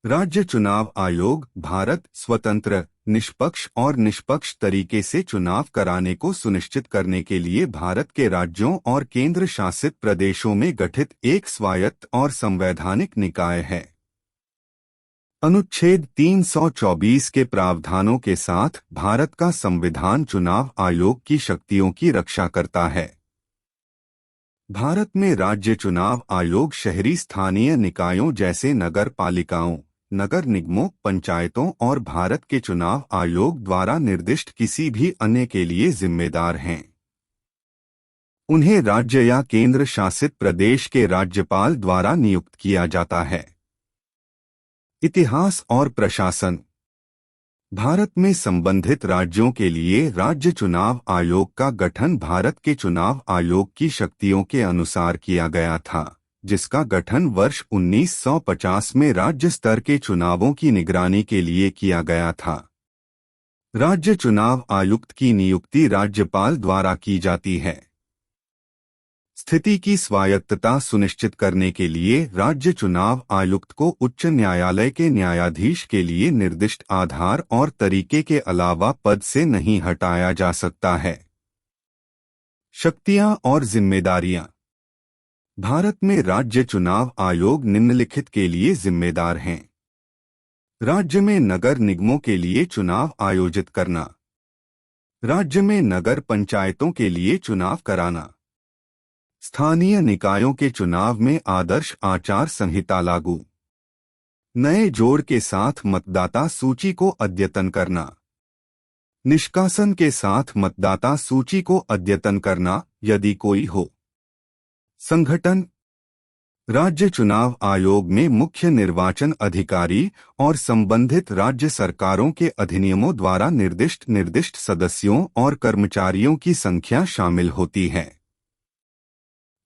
राज्य चुनाव आयोग भारत स्वतंत्र, निष्पक्ष तरीके से चुनाव कराने को सुनिश्चित करने के लिए भारत के राज्यों और केंद्र शासित प्रदेशों में गठित एक स्वायत्त और संवैधानिक निकाय है। अनुच्छेद 324 के प्रावधानों के साथ भारत का संविधान चुनाव आयोग की शक्तियों की रक्षा करता है। भारत में राज्य चुनाव आयोग शहरी स्थानीय निकायों जैसे नगर पालिकाओं, नगर निगमों, पंचायतों और भारत के चुनाव आयोग द्वारा निर्दिष्ट किसी भी अन्य के लिए जिम्मेदार हैं। उन्हें राज्य या केंद्र शासित प्रदेश के राज्यपाल द्वारा नियुक्त किया जाता है। इतिहास और प्रशासन। भारत में संबंधित राज्यों के लिए राज्य चुनाव आयोग का गठन भारत के चुनाव आयोग की शक्तियों के अनुसार किया गया था, जिसका गठन वर्ष 1950 में राज्य स्तर के चुनावों की निगरानी के लिए किया गया था। राज्य चुनाव आयुक्त की नियुक्ति राज्यपाल द्वारा की जाती है। स्थिति की स्वायत्तता सुनिश्चित करने के लिए राज्य चुनाव आयुक्त को उच्च न्यायालय के न्यायाधीश के लिए निर्दिष्ट आधार और तरीके के अलावा पद से नहीं हटाया जा सकता है। शक्तियां और जिम्मेदारियां। भारत में राज्य चुनाव आयोग निम्नलिखित के लिए जिम्मेदार हैं। राज्य में नगर निगमों के लिए चुनाव आयोजित करना, राज्य में नगर पंचायतों के लिए चुनाव कराना, स्थानीय निकायों के चुनाव में आदर्श आचार संहिता लागू, नए जोड़ के साथ मतदाता सूची को अद्यतन करना, निष्कासन के साथ मतदाता सूची को अद्यतन करना यदि कोई हो। संगठन। राज्य चुनाव आयोग में मुख्य निर्वाचन अधिकारी और संबंधित राज्य सरकारों के अधिनियमों द्वारा निर्दिष्ट सदस्यों और कर्मचारियों की संख्या शामिल होती है।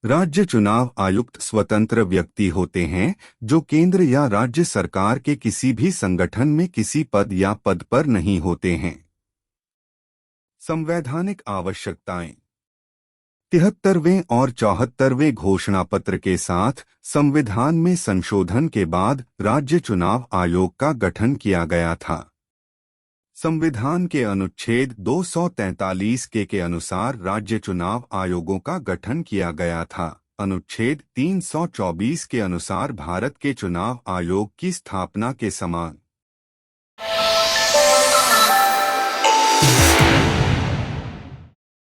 राज्य चुनाव आयुक्त स्वतंत्र व्यक्ति होते हैं जो केंद्र या राज्य सरकार के किसी भी संगठन में किसी पद या पद पर नहीं होते हैं। संवैधानिक आवश्यकताएं। 73वें और 74वें घोषणा पत्र के साथ संविधान में संशोधन के बाद राज्य चुनाव आयोग का गठन किया गया था। संविधान के अनुच्छेद 243 के अनुसार राज्य चुनाव आयोगों का गठन किया गया था। अनुच्छेद 324 के अनुसार भारत के चुनाव आयोग की स्थापना के समान